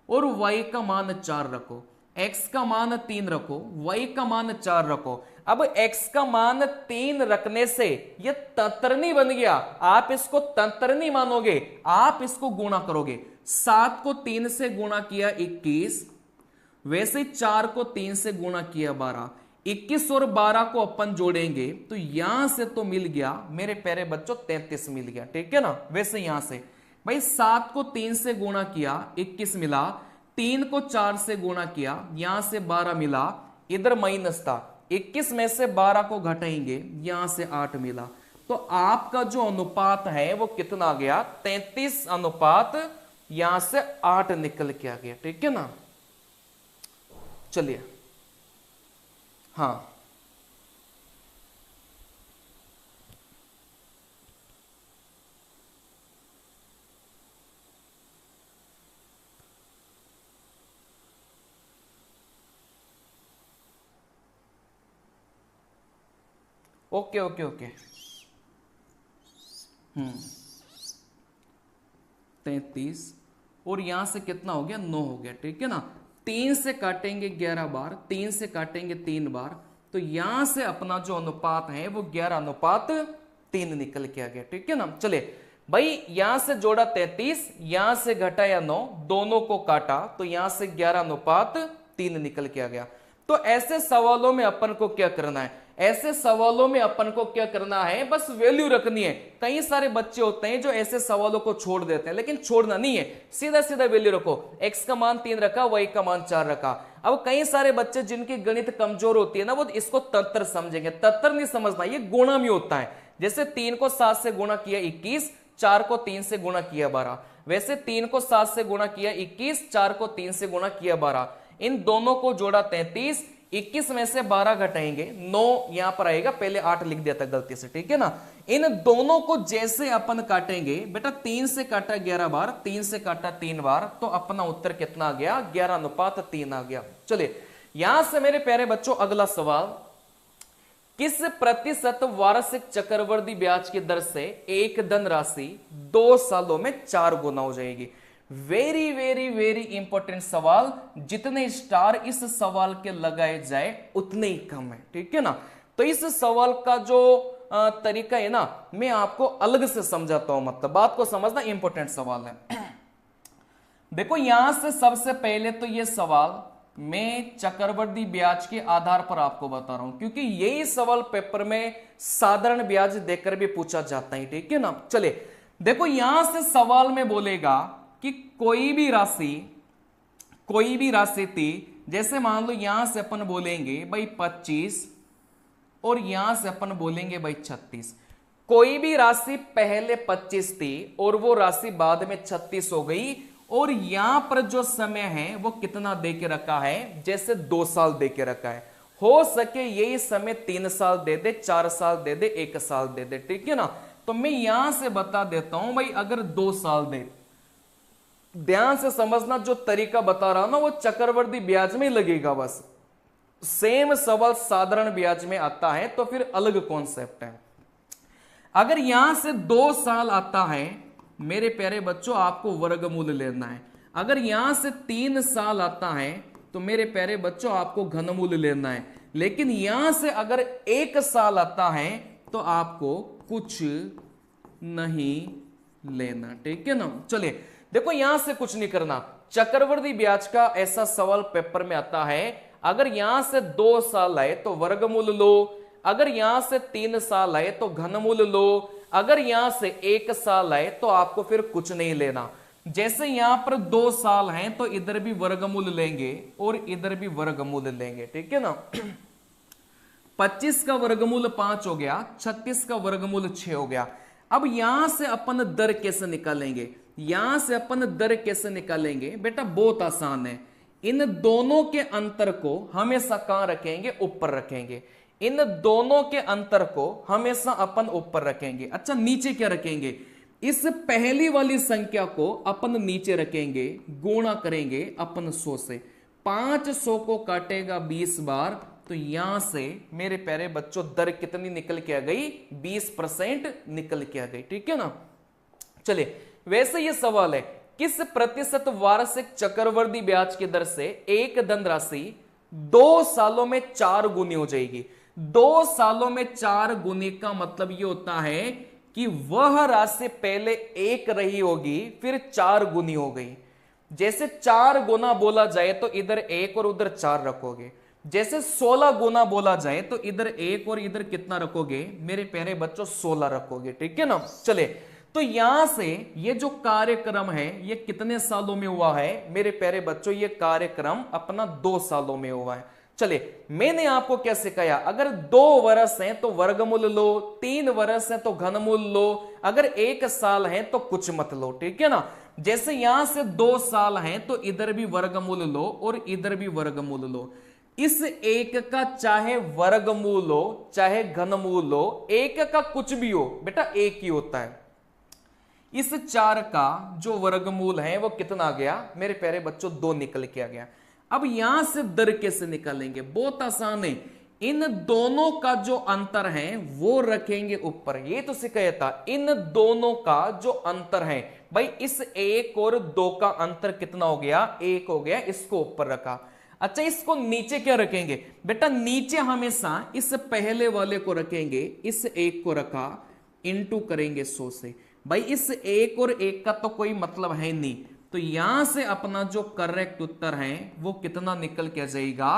Speaker 1: और y का मान 4 रखो। x का मान 3 रखो, y का मान 4 रखो। अब x का मान 3 रखने से यह तंत्रनी बन गया। आप इसको तंत्रनी मानोगे, आप इसको गुणा करोगे। 7 को 3 से गुणा किया 21, वैसे 4 को 3 से गुणा किया 12। 21 और 12 को अपन जोड़ेंगे तो यहां से तो मिल गया मेरे प्यारे बच्चों 33 मिल गया, ठीक है ना। वैसे यहां से भाई 7 को 3 से गुणा किया 21 मिला, 3 को 4 से गुणा किया, यहां से 12 मिला, इधर माइनस था, 21 में से 12 को घटाएंगे, यहां से 8 मिला। तो आपका जो अनुपात है वो कितना आ गया, 33 अनुपात यहां से 8 निकल के आ गया, ठीक है ना। चलिए हाँ, ओके ओके ओके, 33 और यहां से कितना हो गया, 9 हो गया, ठीक है ना। 3 से काटेंगे 11 बार, 3 से काटेंगे 3 बार, तो यहां से अपना जो अनुपात है वो 11:3 निकल के आ गया, ठीक है ना। चलिए भाई यहां से जोड़ा 33, यहां से घटाया 9, दोनों को काटा तो यहां से 11:3 निकल के आ गया। तो ऐसे सवालों में अपन को क्या करना है, ऐसे सवालों में अपन को क्या करना है, बस वैल्यू रखनी है। कई सारे बच्चे होते हैं जो ऐसे सवालों को छोड़ देते हैं, लेकिन छोड़ना नहीं है, सीधा सीधा वैल्यू रखो। x का मान 3 रखा, y का मान 4 रखा। अब कई सारे बच्चे जिनकी गणित कमजोर होती है ना, वो इसको तंत्र समझेंगे। तंत्र नहीं समझना, ये गुणा में होता है। जैसे 3 को 7 से गुणा किया 21, 4 को 3 से गुणा किया 12, वैसे 3 को 7 से गुणा किया 21, 4 को 3 से गुणा किया 12, इन दोनों को जोड़ा 33, 21 में से 12 घटाएंगे 9 यहां पर आएगा, पहले 8 लिख दिया था गलती से, ठीक है ना। इन दोनों को जैसे अपन काटेंगे बेटा, 3 से काटा 11 बार, 3 से काटा 3 बार, तो अपना उत्तर कितना आ गया, 11:3 आ गया। चलिए यहां से मेरे प्यारे बच्चों अगला सवाल, किस प्रतिशत वार्षिक चक्रवृद्धि ब्याज की दर से एक धनराशि 2 सालों में 4 गुना हो जाएगी। वेरी वेरी वेरी इंपॉर्टेंट सवाल, जितने स्टार इस सवाल के लगाए जाए उतने ही कम है, ठीक है ना। तो इस सवाल का जो तरीका है ना, मैं आपको अलग से समझाता हूं, मतलब बात को समझना, इंपॉर्टेंट सवाल है। देखो यहां से सबसे पहले तो ये सवाल मैं चक्रवृद्धि ब्याज के आधार पर आपको बता रहा हूं, क्योंकि यही सवाल पेपर में साधारण ब्याज देकर भी पूछा जाता है, ठीक है ना। चलिए देखो यहां से सवाल में बोलेगा कि कोई भी राशि थी, जैसे मान लो यहां से अपन बोलेंगे भाई 25 और यहां से अपन बोलेंगे भाई 36। कोई भी राशि पहले 25 थी और वो राशि बाद में 36 हो गई, और यहां पर जो समय है वो कितना दे के रखा है, जैसे 2 साल दे के रखा है। हो सके यही समय 3 साल दे दे, 4 साल दे दे, 1 साल दे दे, ठीक है ना। तो मैं यहां से बता देता हूं भाई, अगर 2 साल दे, ध्यान से समझना, जो तरीका बता रहा हूं ना वो चक्रवृद्धि ब्याज में लगेगा, बस सेम सवाल साधारण ब्याज में आता है तो फिर अलग कॉन्सेप्ट है। अगर यहां से 2 साल आता है मेरे प्यारे बच्चों, आपको वर्गमूल लेना है। अगर यहां से 3 साल आता है तो मेरे प्यारे बच्चों आपको घनमूल लेना है। लेकिन यहां से अगर 1 साल आता है तो आपको कुछ नहीं लेना, ठीक है ना। चलिए देखो यहां से कुछ नहीं करना, चक्रवृद्धि ब्याज का ऐसा सवाल पेपर में आता है, अगर यहां से 2 साल आए तो वर्गमूल लो, अगर यहां से 3 साल आए तो घनमूल लो, अगर यहां से 1 साल आए तो आपको फिर कुछ नहीं लेना। जैसे यहां पर 2 साल हैं तो इधर भी वर्गमूल लेंगे और इधर भी वर्गमूल लेंगे, ठीक है ना। 25 का वर्गमूल 5 हो गया, 36 का वर्गमूल 6 हो गया। अब यहां से अपन दर कैसे निकालेंगे, यहां से अपन दर कैसे निकालेंगे बेटा, बहुत आसान है। इन दोनों के अंतर को हमेशा कहां रखेंगे, ऊपर रखेंगे। इन दोनों के अंतर को हमेशा अपन ऊपर रखेंगे। अच्छा नीचे क्या रखेंगे, इस पहली वाली संख्या को अपन नीचे रखेंगे, गुणा करेंगे अपन 100 से। 500 को काटेगा 20 बार, तो यहां से मेरे प्यारे बच्चों दर कितनी निकल के आ गई, 20% निकल के आ गई, ठीक है ना। चलिए वैसे ये सवाल है, किस प्रतिशत वार्षिक चक्रवृद्धि ब्याज की दर से एक धनराशि 2 सालों में 4 गुनी हो जाएगी। 2 सालों में 4 गुनी का मतलब ये होता है कि वह राशि पहले 1 रही होगी, फिर 4 गुनी हो गई। जैसे 4 गुना बोला जाए तो इधर 1 और उधर 4 रखोगे। जैसे 16 गुना बोला जाए तो इधर 1 और इधर कितना रखोगे मेरे प्यारे बच्चों, 16 रखोगे, ठीक है ना। चले तो यहां से ये जो कार्यक्रम है ये कितने सालों में हुआ है मेरे प्यारे बच्चों, ये कार्यक्रम अपना 2 सालों में हुआ है। चले मैंने आपको क्या सिखाया, अगर 2 वर्ष हैं तो वर्गमूल लो, 3 वर्ष हैं तो घनमूल लो, अगर 1 साल है तो कुछ मत लो, ठीक है ना। जैसे यहां से 2 साल हैं तो इधर भी वर्गमूल लो और इधर भी वर्गमूल लो। इस एक का चाहे वर्गमूल हो चाहे घनमूल हो, एक का कुछ भी हो बेटा एक ही होता है। इस 4 का जो वर्गमूल है वो कितना आ गया मेरे प्यारे बच्चों, 2 निकल के आ गया। अब यहां से दर कैसे निकालेंगे, बहुत आसान है। इन दोनों का जो अंतर है वो रखेंगे ऊपर, ये तो सिखाया था। इन दोनों का जो अंतर है भाई, इस 1 और 2 का अंतर कितना हो गया, 1 हो गया, इसको ऊपर रखा। अच्छा इसको नीचे क्या रखेंगे बेटा, नीचे हमेशा इस पहले वाले को रखेंगे, इस 1 को रखा, इंटू करेंगे 100 से। भाई इस 1 और 1 का तो कोई मतलब है नहीं, तो यहां से अपना जो करेक्ट उत्तर है वो कितना निकल के जाएगा,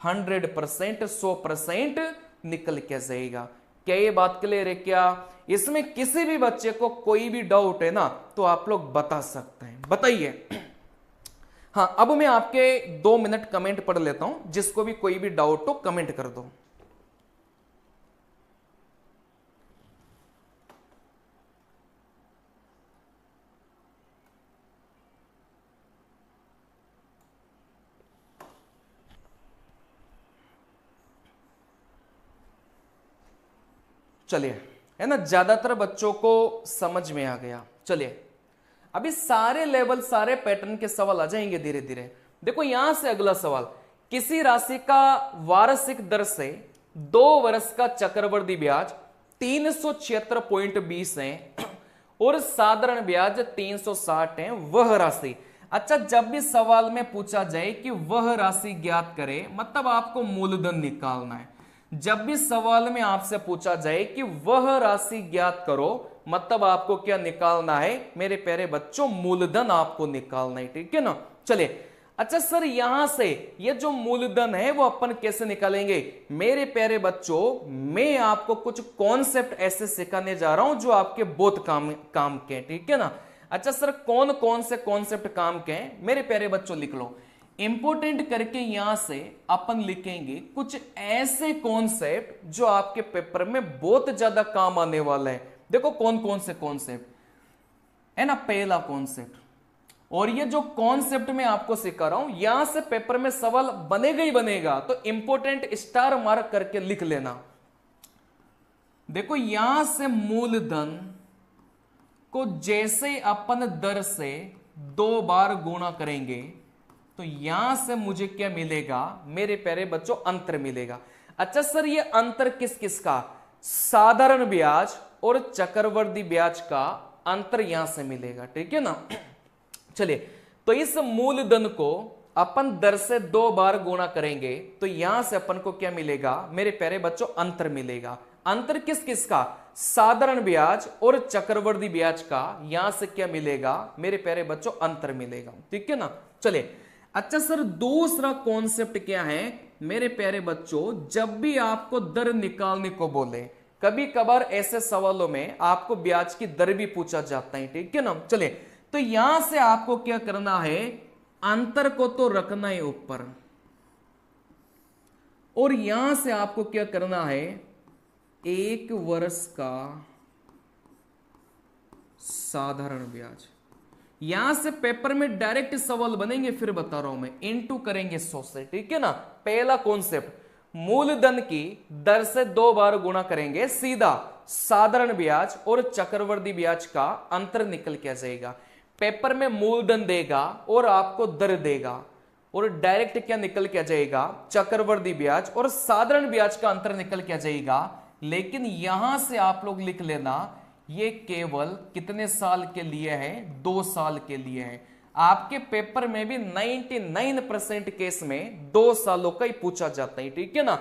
Speaker 1: 100%, 100% निकल के जाएगा। क्या ये बात क्लियर है क्या? इसमें किसी भी बच्चे को कोई भी डाउट है ना तो आप लोग बता सकते हैं, बताइए। हाँ अब मैं आपके 2 मिनट कमेंट पढ़ लेता हूं, जिसको भी कोई भी डाउट हो कमेंट कर दो। चलिए, है ना, ज्यादातर बच्चों को समझ में आ गया। चलिए, अभी सारे लेवल, सारे पैटर्न के सवाल आ जाएंगे धीरे धीरे। देखो यहां से अगला सवाल, किसी राशि का वार्षिक दर से 2 वर्ष का चक्रवृद्धि ब्याज 376.20 है और साधारण ब्याज 360 है, वह राशि। अच्छा, जब भी सवाल में पूछा जाए कि वह राशि ज्ञात करें, मतलब आपको मूलधन निकालना है। जब भी सवाल में आपसे पूछा जाए कि वह राशि ज्ञात करो, मतलब आपको क्या निकालना है मेरे प्यारे बच्चों, मूलधन आपको निकालना है, ठीक है ना। चलिए, अच्छा सर यहां से ये जो मूलधन है वो अपन कैसे निकालेंगे? मेरे प्यारे बच्चों, मैं आपको कुछ कॉन्सेप्ट ऐसे सिखाने जा रहा हूं जो आपके बहुत काम के हैं, ठीक है ना। अच्छा सर, कौन कौन से कॉन्सेप्ट काम के हैं मेरे प्यारे बच्चों, लिख लो। इंपोर्टेंट करके यहां से अपन लिखेंगे कुछ ऐसे कॉन्सेप्ट जो आपके पेपर में बहुत ज्यादा काम आने वाला है। देखो कौन कौन से कॉन्सेप्ट है ना। पहला कॉन्सेप्ट, और ये जो कॉन्सेप्ट मैं आपको सिखा रहा हूं, यहां से पेपर में सवाल बनेगा ही बनेगा, तो इंपोर्टेंट स्टार मार्क करके लिख लेना। देखो यहां से मूलधन को जैसे अपन दर से 2 बार गुणा करेंगे तो यहां से मुझे क्या मिलेगा मेरे प्यारे बच्चों, अंतर मिलेगा। अच्छा सर, ये अंतर किस किस का? साधारण ब्याज और चक्रवृद्धि ब्याज का अंतर यहां से मिलेगा, ठीक है ना। चलिए, तो इस मूलधन को अपन दर से 2 बार गुणा करेंगे तो यहां से अपन को क्या मिलेगा मेरे प्यारे बच्चों, अंतर मिलेगा। अंतर किस किस का? साधारण ब्याज और चक्रवृद्धि ब्याज का। यहां से क्या मिलेगा मेरे प्यारे बच्चों, अंतर मिलेगा, ठीक है ना। चलिए, अच्छा सर दूसरा कॉन्सेप्ट क्या है मेरे प्यारे बच्चों, जब भी आपको दर निकालने को बोले, कभी कभार ऐसे सवालों में आपको ब्याज की दर भी पूछा जाता है, ठीक है ना। चलिए, तो यहां से आपको क्या करना है, अंतर को तो रखना है ऊपर, और यहां से आपको क्या करना है, 1 वर्ष का साधारण ब्याज। यहां से पेपर में डायरेक्ट सवाल बनेंगे, फिर बता रहा हूं मैं, इनटू करेंगे 100 से, ठीक है ना। पहला कॉन्सेप्ट, मूलधन की दर से 2 बार गुणा करेंगे, सीधा साधारण ब्याज और चक्रवृद्धि ब्याज का अंतर निकल के आ जाएगा। पेपर में मूलधन देगा और आपको दर देगा, और डायरेक्ट क्या निकल के आ जाएगा, चक्रवृद्धि ब्याज और साधारण ब्याज का अंतर निकल के आ जाएगा। लेकिन यहां से आप लोग लिख लेना, ये केवल कितने साल के लिए है, 2 साल के लिए है। आपके पेपर में भी 99% केस में 2 सालों का ही पूछा जाता है, ठीक है ना।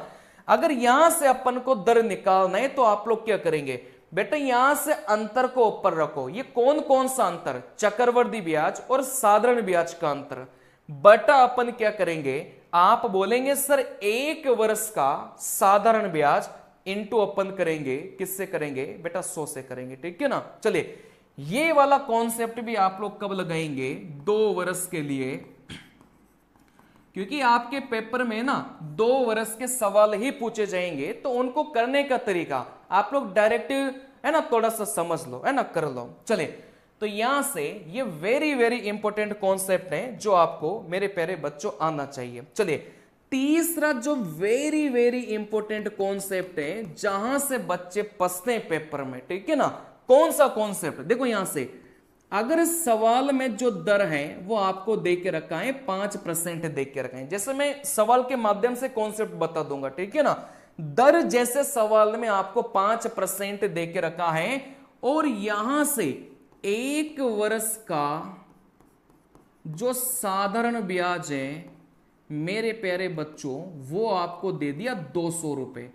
Speaker 1: अगर यहां से अपन को दर निकालना है तो आप लोग क्या करेंगे बेटा, यहां से अंतर को ऊपर रखो। ये कौन कौन सा अंतर? चक्रवृद्धि ब्याज और साधारण ब्याज का अंतर। बटा अपन क्या करेंगे, आप बोलेंगे सर 1 वर्ष का साधारण ब्याज इनटू अपन करेंगे, किससे करेंगे बेटा, 100 से करेंगे, ठीक है ना। चलिए, ये वाला कॉन्सेप्ट भी आप लोग कब लगाएंगे, 2 वर्ष के लिए, क्योंकि आपके पेपर में ना 2 वर्ष के सवाल ही पूछे जाएंगे, तो उनको करने का तरीका आप लोग डायरेक्ट है ना थोड़ा सा समझ लो, है ना, कर लो। चलिए, तो यहां से ये वेरी वेरी इंपॉर्टेंट कॉन्सेप्ट है जो आपको मेरे प्यारे बच्चों आना चाहिए। चलिए, तीसरा जो वेरी वेरी इंपॉर्टेंट कॉन्सेप्ट है जहां से बच्चे फंसते हैं पेपर में, ठीक है ना, कौन सा कॉन्सेप्ट? देखो यहां से अगर सवाल में जो दर है वो आपको दे के रखा है 5% दे के रखा है, जैसे मैं सवाल के माध्यम से कॉन्सेप्ट बता दूंगा, ठीक है ना। दर जैसे सवाल में आपको 5% दे के रखा है, और यहां से 1 वर्ष का जो साधारण ब्याज है मेरे प्यारे बच्चों वो आपको दे दिया 200 रुपए।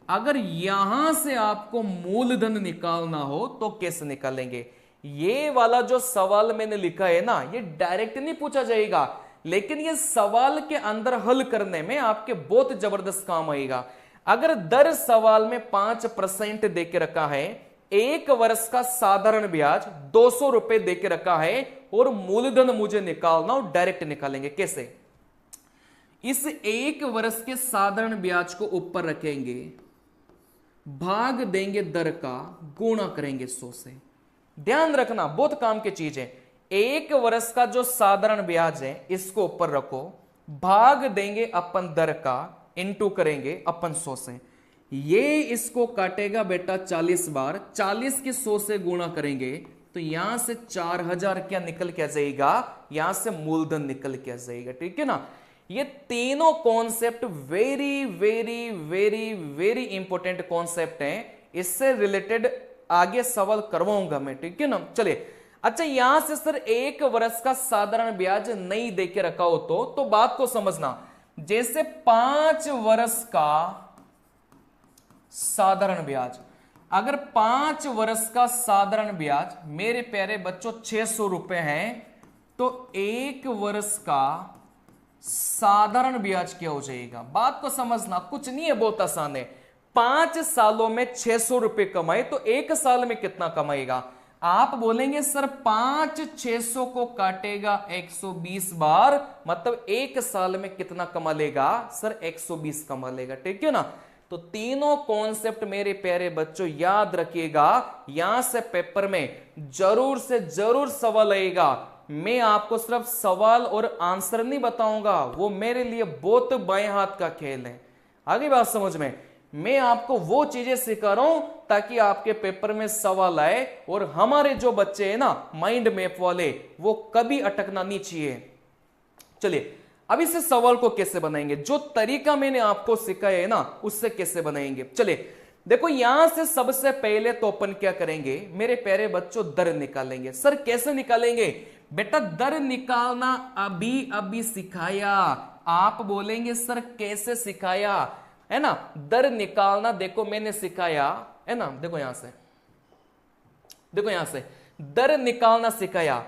Speaker 1: अगर यहां से आपको मूलधन निकालना हो तो कैसे निकालेंगे? ये वाला जो सवाल मैंने लिखा है ना, ये डायरेक्ट नहीं पूछा जाएगा, लेकिन ये सवाल के अंदर हल करने में आपके बहुत जबरदस्त काम आएगा। अगर दर सवाल में 5% दे के रखा है, 1 वर्ष का साधारण ब्याज 200 रुपए दे के रखा है, और मूलधन मुझे निकालना, और डायरेक्ट निकालेंगे कैसे? इस 1 वर्ष के साधारण ब्याज को ऊपर रखेंगे, भाग देंगे दर का, गुणा करेंगे 100 से। ध्यान रखना, बहुत काम की चीज है। 1 वर्ष का जो साधारण ब्याज है इसको ऊपर रखो, भाग देंगे अपन दर का, इनटू करेंगे अपन 100 से। ये इसको काटेगा बेटा 40 बार, 40 के 100 से गुणा करेंगे तो यहां से 4000 क्या निकल के आ जाएगा, यहां से मूलधन निकल के आ जाएगा। ठीक है ना। ये तीनों concept very very very very important concept हैं, इससे रिलेटेड आगे सवाल करवाऊंगा मैं। ठीक है ना। चलिए, अच्छा यहां से सर 1 वर्ष का साधारण ब्याज नहीं देके रखा हो तो बात को समझना, जैसे 5 वर्ष का साधारण ब्याज, अगर 5 वर्ष का साधारण ब्याज मेरे प्यारे बच्चों 600 रुपए है, तो 1 वर्ष का साधारण ब्याज क्या हो जाएगा। बात को समझना, कुछ नहीं है, बहुत आसान है। 5 सालों में 600 रुपए कमाए तो 1 साल में कितना कमाएगा। आप बोलेंगे सर 5 600 को काटेगा 120 बार, मतलब 1 साल में कितना कमा लेगा सर, 120 कमा लेगा। ठीक है ना। तो तीनों कॉन्सेप्ट मेरे प्यारे बच्चों याद रखिएगा, यहां से पेपर में जरूर से जरूर सवाल आएगा। मैं आपको सिर्फ सवाल और आंसर नहीं बताऊंगा, वो मेरे लिए बहुत बाएं हाथ का खेल है। आगे बात समझ में, मैं आपको वो चीजें सिखा रहा हूं ताकि आपके पेपर में सवाल आए, और हमारे जो बच्चे हैं ना माइंड मैप वाले, वो कभी अटकना नहीं चाहिए। चलिए, अब इस सवाल को कैसे बनाएंगे, जो तरीका मैंने आपको सिखाया है ना उससे कैसे बनाएंगे। चलिए देखो, यहां से सबसे पहले तो अपन क्या करेंगे मेरे प्यारे बच्चों, दर निकालेंगे। सर कैसे निकालेंगे बेटा, दर निकालना अभी अभी सिखाया। आप बोलेंगे सर कैसे सिखाया, है ना। दर निकालना देखो मैंने सिखाया है ना, देखो यहां से, देखो यहां से दर निकालना सिखाया।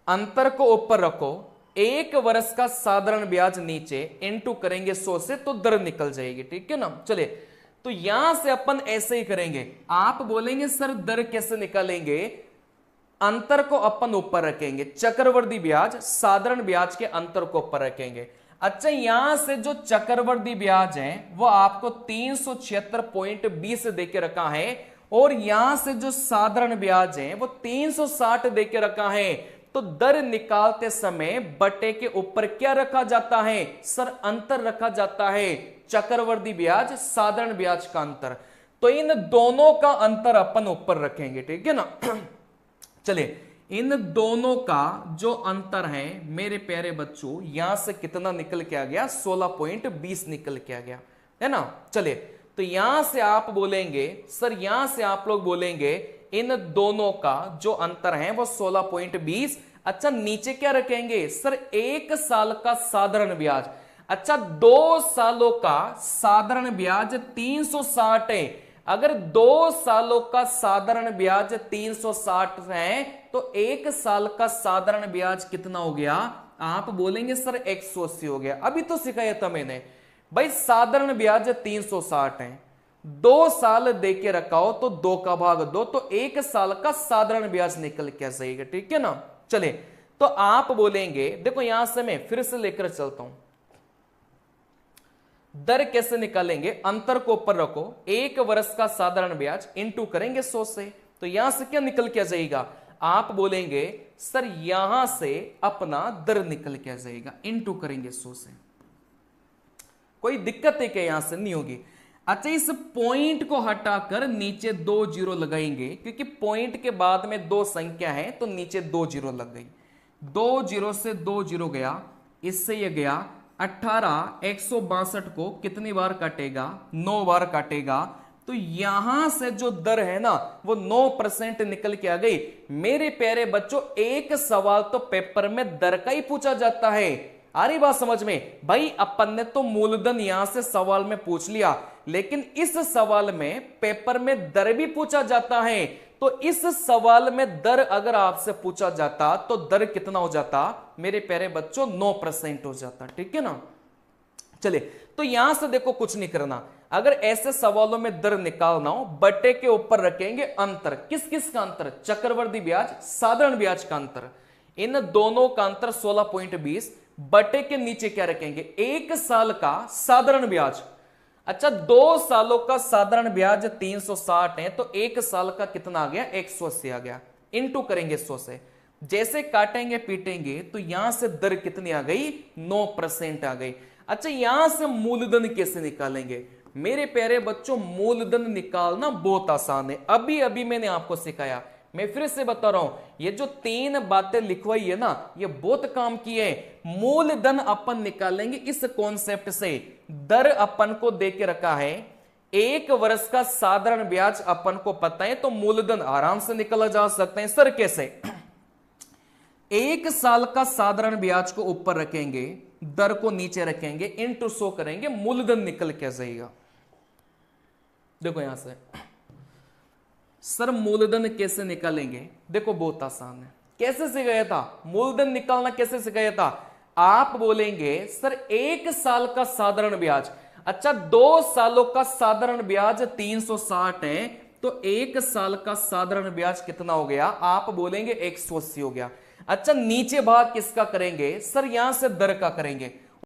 Speaker 1: अंतर को ऊपर रखो, 1 वर्ष का साधारण ब्याज नीचे, इनटू करेंगे 100 से तो दर निकल जाएगी। ठीक है ना। चलिए, तो यहां से अपन ऐसे ही करेंगे। आप बोलेंगे सर दर कैसे निकालेंगे, अंतर को अपन ऊपर रखेंगे, चक्रवर्ती ब्याज साधारण ब्याज के अंतर को ऊपर रखेंगे। अच्छा, यहां से जो चक्रवर्ती ब्याज है वो आपको 376.20 देके रखा है, और यहां से जो साधारण ब्याज है वो 360 देके रखा है। तो दर निकालते समय बटे के ऊपर क्या रखा जाता है सर, अंतर रखा जाता है, चक्रवर्ती ब्याज साधारण ब्याज का अंतर। तो इन दोनों का अंतर अपन ऊपर रखेंगे। ठीक है ना। चलिए, इन दोनों का जो अंतर है मेरे प्यारे बच्चों, यहां से कितना निकल के आ गया, 16.20 निकल के आ गया, है ना। चलिए, तो यहां से आप बोलेंगे सर, यहां से आप लोग बोलेंगे इन दोनों का जो अंतर है वो 16.20। अच्छा, नीचे क्या रखेंगे सर, 1 साल का साधारण ब्याज। अच्छा, 2 सालों का साधारण ब्याज 360 है। अगर 2 सालों का साधारण ब्याज 360 है तो 1 साल का साधारण ब्याज कितना हो गया, आप बोलेंगे सर 180 हो गया। अभी तो सिखाया था मैंने भाई, साधारण ब्याज 360 है, 2 साल दे के रखा हो तो 2 का भाग 2, तो 1 साल का साधारण ब्याज निकल के आ जाएगा। ठीक है ना। चलिए, तो आप बोलेंगे, देखो यहां से मैं फिर से लेकर चलता हूं, दर कैसे निकालेंगे, अंतर को ऊपर रखो, 1 वर्ष का साधारण ब्याज इनटू करेंगे 100 से, तो यहां से क्या निकल के आ जाएगा, आप बोलेंगे सर यहां से अपना दर निकल के आ जाएगा, इनटू करेंगे 100 से। कोई दिक्कत है क्या, यहां से नहीं होगी। अच्छा, इस पॉइंट को हटाकर नीचे 2 जीरो लगाएंगे, क्योंकि पॉइंट के बाद में 2 संख्या है तो नीचे 2 जीरो लग गई। 2 जीरो से 2 जीरो गया, इससे ये गया 18, 162 को कितनी बार काटेगा, 9 बार काटेगा। तो यहां से जो दर है ना वो 9% निकल के आ गई। मेरे प्यारे बच्चों, एक सवाल तो पेपर में दर का ही पूछा जाता है। आ रही बात समझ में भाई, अपन ने तो मूलधन यहां से सवाल में पूछ लिया, लेकिन इस सवाल में पेपर में दर भी पूछा जाता है। तो इस सवाल में दर अगर आपसे पूछा जाता तो दर कितना हो जाता मेरे प्यारे बच्चों, 9% हो जाता। ठीक है ना। चलिए, तो यहां से देखो कुछ नहीं करना, अगर ऐसे सवालों में दर निकालना हो, बटे के ऊपर रखेंगे अंतर। किस किस का अंतर, चक्रवर्ती ब्याज साधारण ब्याज का अंतर, इन दोनों का अंतर 16.20। बटे के नीचे क्या रखेंगे, 1 साल का साधारण ब्याज। अच्छा, 2 सालों का साधारण ब्याज 360 है, तो 1 साल का कितना आ गया, 180 आ गया, इनटू करेंगे 100 से। जैसे काटेंगे पीटेंगे तो यहां से दर कितनी आ गई, 9% आ गई। अच्छा, यहां से मूलधन कैसे निकालेंगे, मेरे प्यारे बच्चों, मूलधन निकालना बहुत आसान है, अभी अभी मैंने आपको सिखाया। मैं फिर से बता रहा हूं, ये जो 3 बातें लिखवाई है ना, ये बहुत काम की है। मूलधन अपन निकालेंगे इस कॉन्सेप्ट से। दर अपन को दे के रखा है, 1 वर्ष का साधारण ब्याज अपन को पता है, तो मूलधन आराम से निकाला जा सकता है। सर कैसे? 1 साल का साधारण ब्याज को ऊपर रखेंगे, दर को नीचे रखेंगे, इंटू 100 करेंगे, मूलधन निकल के जाएगा। देखो यहां से सर मूलधन कैसे निकालेंगे? देखो बहुत आसान है। कैसे सिखाया था मूलधन निकालना? कैसे सिखाया था? आप बोलेंगे सर 1 साल का साधारण ब्याज, अच्छा 2 सालों का साधारण ब्याज 360 है, तो 1 साल का साधारण ब्याज कितना हो गया? आप बोलेंगे 180 हो गया। अच्छा नीचे भाग किसका करेंगे? सर यहां से दर का करेंगे।